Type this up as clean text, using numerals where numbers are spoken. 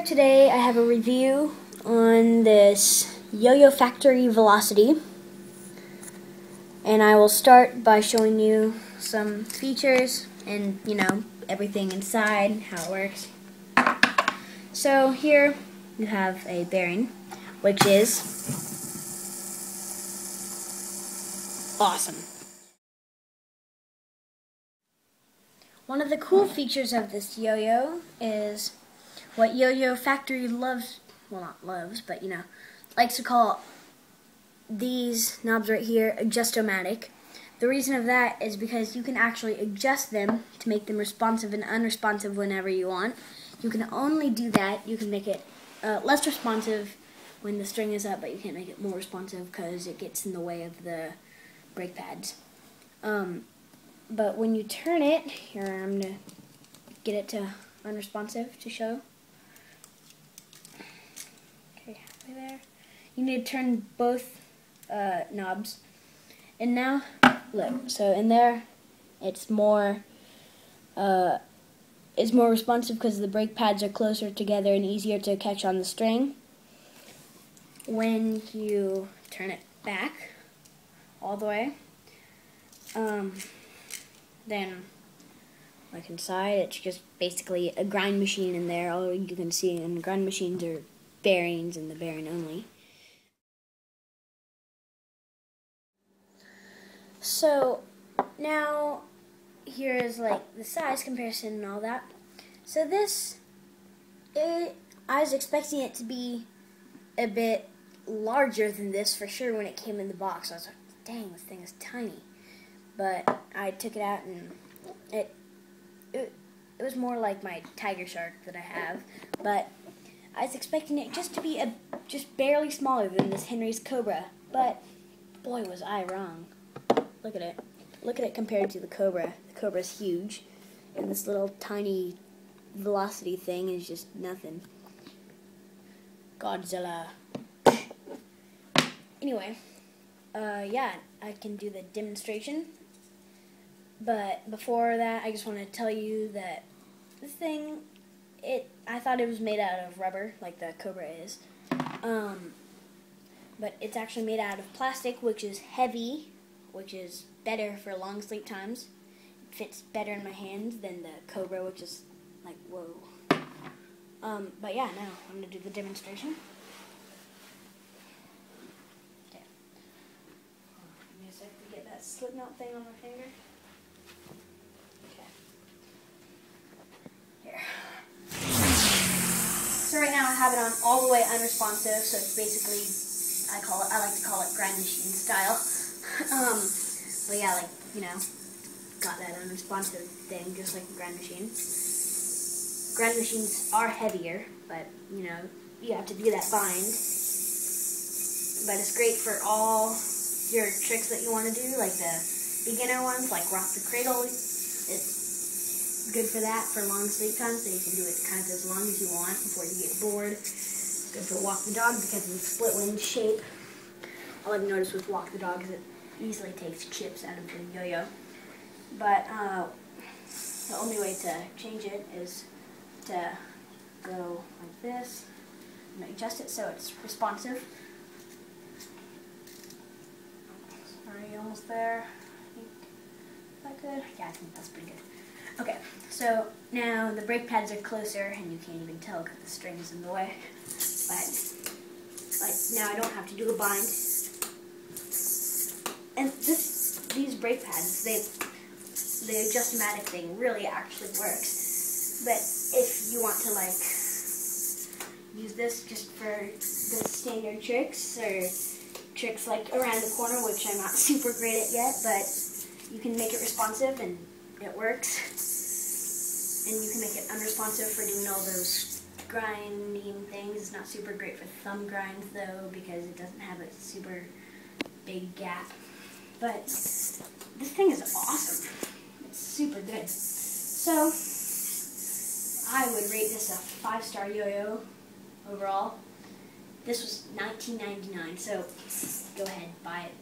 Today I have a review on this YoyoFactory Velocity, and I will start by showing you some features and everything inside, how it works. So here you have a bearing, which is awesome. One of the cool features of this yo-yo is what YoyoFactory loves, well, not loves, but likes to call these knobs right here adjust-o-matic. The reason of that is because you can actually adjust them to make them responsive and unresponsive whenever you want. You can only do that. You can make it less responsive when the string is up, but you can't make it more responsive because it gets in the way of the brake pads. But when you turn it, here I'm going to get it to unresponsive to show. Okay, halfway there. You need to turn both knobs. And now, look, so in there, it's more responsive because the brake pads are closer together and easier to catch on the string. When you turn it back all the way, then, like inside, it's just basically a grind machine in there. All you can see in grind machines are bearings and the bearing only. So, now, here is like the size comparison and all that. So this, I was expecting it to be a bit larger than this for sure when it came in the box. I was like, dang, this thing is tiny. But I took it out and it was more like my tiger shark that I have. But I was expecting it just to be just barely smaller than this Henry's Cobra. But boy, was I wrong. Look at it. Look at it compared to the Cobra. The Cobra's huge, and this little tiny Velocity thing is just nothing. Godzilla. Anyway, yeah, I can do the demonstration. But before that, I just want to tell you that this thing, I thought it was made out of rubber, like the Cobra is. But it's actually made out of plastic, which is heavy, which is better for long sleep times. It fits better in my hands than the Cobra, which is like, whoa. But yeah, now I'm going to do the demonstration. Okay. Give me a sec to get that slip knot thing on my finger. So right now I have it on all the way unresponsive, so it's basically, I like to call it grind machine style. But yeah, got that unresponsive thing, just like the grind machine. Grind machines are heavier, but, you have to do that bind. But it's great for all your tricks that you want to do, like the beginner ones, like rock the cradle. It's good for that, for long sleep time, so you can do it kind of as long as you want before you get bored. It's good for walk the dog because of the split wind shape. All I've noticed with walk the dog is it easily takes chips out of the yo-yo. But the only way to change it is to go like this and adjust it so it's responsive. Sorry, almost there. Is that good? Yeah, I think that's pretty good. Okay, so now the brake pads are closer, and you can't even tell because the string is in the way. But now I don't have to do a bind. And these brake pads, the adjust-o-matic thing really actually works. But if you want to use this just for the standard tricks or tricks like around the corner, which I'm not super great at yet, but you can make it responsive and it works. And you can make it unresponsive for doing all those grinding things. It's not super great for thumb grinds though, because it doesn't have a super big gap. But this thing is awesome. It's super good. So I would rate this a 5-star yo-yo overall. This was $19.99, so go ahead, buy it.